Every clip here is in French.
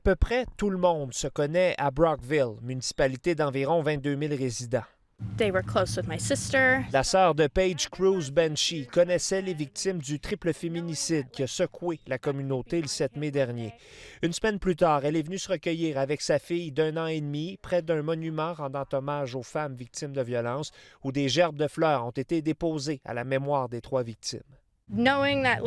peu près tout le monde se connaît à Brockville, municipalité d'environ 22 000 résidents. They were close with my sister. La sœur de Paige Cruz Banshee connaissait les victimes du triple féminicide qui a secoué la communauté le 7 mai dernier. Une semaine plus tard, elle est venue se recueillir avec sa fille d'1 an et demi près d'un monument rendant hommage aux femmes victimes de violences où des gerbes de fleurs ont été déposées à la mémoire des 3 victimes. Knowing that,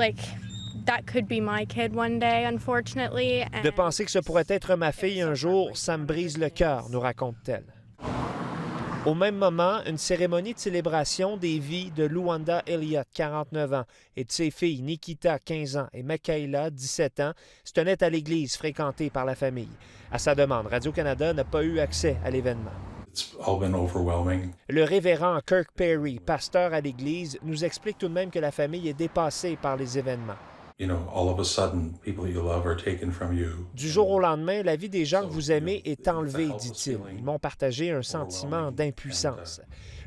that could be my kid one day, unfortunately. De penser que ce pourrait être ma fille un jour, ça me brise le cœur, nous raconte-t-elle. Au même moment, une cérémonie de célébration des vies de Luanda Elliott, 49 ans, et de ses filles Nikita, 15 ans, et Michaela, 17 ans, se tenait à l'église fréquentée par la famille. À sa demande, Radio-Canada n'a pas eu accès à l'événement. Le révérend Kirk Perry, pasteur à l'église, nous explique tout de même que la famille est dépassée par les événements. Du jour au lendemain, la vie des gens que vous aimez est enlevée, dit-il. Ils m'ont partagé un sentiment d'impuissance.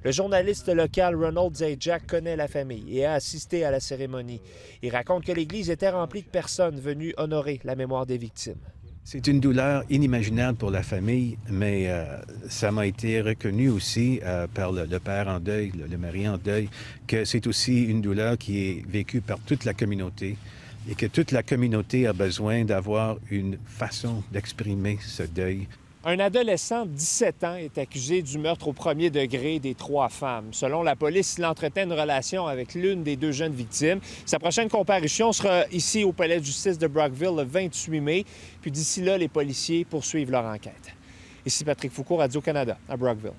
Le journaliste local Ronald Zajac connaît la famille et a assisté à la cérémonie. Il raconte que l'église était remplie de personnes venues honorer la mémoire des victimes. C'est une douleur inimaginable pour la famille, mais ça m'a été reconnu aussi par le père en deuil, le mari en deuil, que c'est aussi une douleur qui est vécue par toute la communauté et que toute la communauté a besoin d'avoir une façon d'exprimer ce deuil. Un adolescent de 17 ans est accusé du meurtre au premier degré des 3 femmes. Selon la police, il entretient une relation avec l'une des 2 jeunes victimes. Sa prochaine comparution sera ici au palais de justice de Brockville le 28 mai. Puis d'ici là, les policiers poursuivent leur enquête. Ici Patrick Foucault, Radio-Canada, à Brockville.